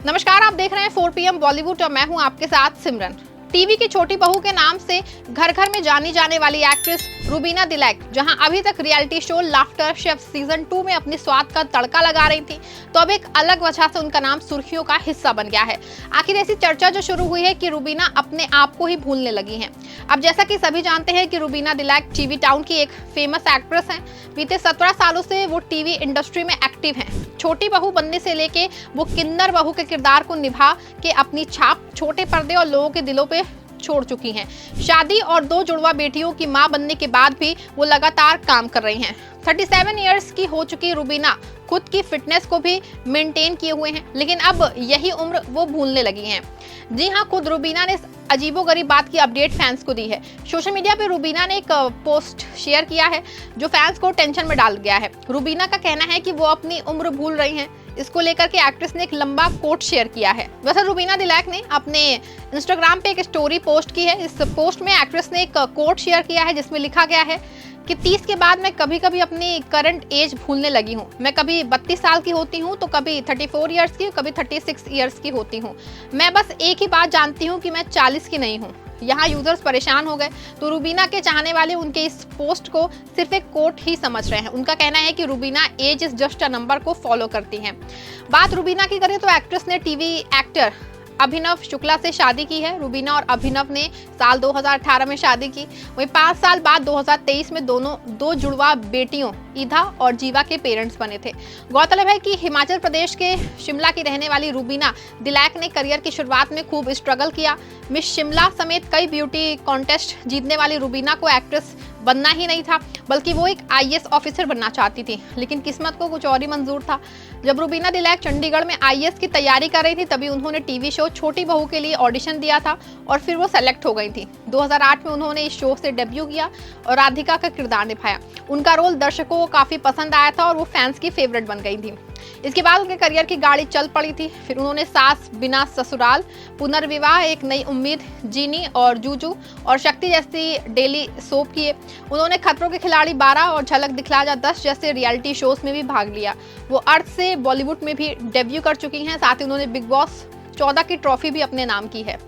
नमस्कार, आप देख रहे हैं 4 PM बॉलीवुड और मैं हूं आपके साथ सिमरन। टीवी की छोटी बहू के नाम से घर घर में जानी जाने वाली एक्ट्रेस रूबीना दिलैक जहां अभी तक reality show laughter chef season 2 में अपनी स्वाद का तड़का लगा रही थी, तो अब एक अलग वजह से उनका नाम सुर्खियों का हिस्सा बन गया है। आखिर ऐसी चर्चा जो शुरू हुई है कि रूबीना अपने आप को ही भूलने लगी हैं। अब जैसा कि सभी जानते हैं कि रूबीना दिलैक टीवी टाउन की एक फेमस एक्ट्रेस हैं। बीते 17 सालों से वो टीवी इंडस्ट्री में एक्टिव हैं। छोटी बहू बनने से लेके वो किन्नर बहू के किरदार को निभा के अपनी छाप छोटे पर्दे और लोगों के दिलों पे छोड़ चुकी हैं। शादी और 2 जुड़वा बेटियों की मां बनने के बाद भी वो लगातार काम कर रही हैं। 37 इयर्स की हो चुकी रूबीना खुद की फिटनेस को भी मेंटेन किए हुए हैं, लेकिन अब यही उम्र वो भूलने लगी हैं। जी हाँ, खुद रूबीना ने अजीबोगरीब बात की अपडेट फैंस को दी है। सोशल मीडिया पे रूबीना ने एक पोस्ट शेयर किया है जो फैंस को टेंशन में डाल गया है। रूबीना का कहना है कि वो अपनी उम्र भूल रही हैं। इसको लेकर के एक्ट्रेस ने एक लंबा कोट शेयर किया है। वैसे रूबीना दिलैक ने अपने इंस्टाग्राम पे एक स्टोरी पोस्ट की है। इस पोस्ट में एक्ट्रेस ने एक कोट शेयर किया है जिसमें लिखा गया है कि 30 के बाद मैं कभी कभी अपनी करंट एज भूलने लगी हूँ। मैं कभी 32 साल की होती हूँ तो कभी 34 इयर्स की, कभी 36 इयर्स की होती हूँ। मैं बस एक ही बात जानती हूँ कि मैं 40 की नहीं हूँ। यहाँ यूजर्स परेशान हो गए तो रूबीना के चाहने वाले उनके इस पोस्ट को सिर्फ एक कोट ही समझ रहे हैं। उनका कहना है कि Rubina age is just a number को फॉलो करती हैं। बात रूबीना की करें तो एक्ट्रेस ने टीवी एक्टर अभिनव शुक्ला से शादी की है। रूबीना और अभिनव ने साल 2018 में शादी की। वहीं 5 साल बाद 2023 में दोनों 2 जुड़वा बेटियों ईधा और जीवा के पेरेंट्स बने थे। गौरतलब है कि हिमाचल प्रदेश के शिमला की रहने वाली रूबीना दिलैक ने करियर की शुरुआत में खूब स्ट्रगल किया। मिस शिमला समेत कई ब्यूटी कॉन्टेस्ट जीतने वाली रूबीना को एक्ट्रेस बनना ही नहीं था, बल्कि वो एक IAS ऑफिसर बनना चाहती थी, लेकिन किस्मत को कुछ और ही मंजूर था। जब रूबीना दिलैक चंडीगढ़ में IAS की तैयारी कर रही थी तभी उन्होंने टीवी शो छोटी बहू के लिए ऑडिशन दिया था और फिर वो सेलेक्ट हो गई थी। 2008 में उन्होंने इस शो से डेब्यू किया और राधिका का किरदार निभाया। उनका रोल दर्शकों को काफी पसंद आया था और वो फैंस की फेवरेट बन गई थी। इसके बाद उनके करियर की गाड़ी चल पड़ी थी। फिर उन्होंने सास बिना ससुराल, पुनर्विवाह, एक नई उम्मीद, जीनी और जूजू और शक्ति जैसी डेली सोप किए। उन्होंने खतरों के खिलाड़ी 12 और झलक दिखला जा 10 जैसे रियलिटी शोज में भी भाग लिया। वो अर्थ से बॉलीवुड में भी डेब्यू कर चुकी हैं। साथ ही उन्होंने बिग बॉस 14 की ट्रॉफी भी अपने नाम की है।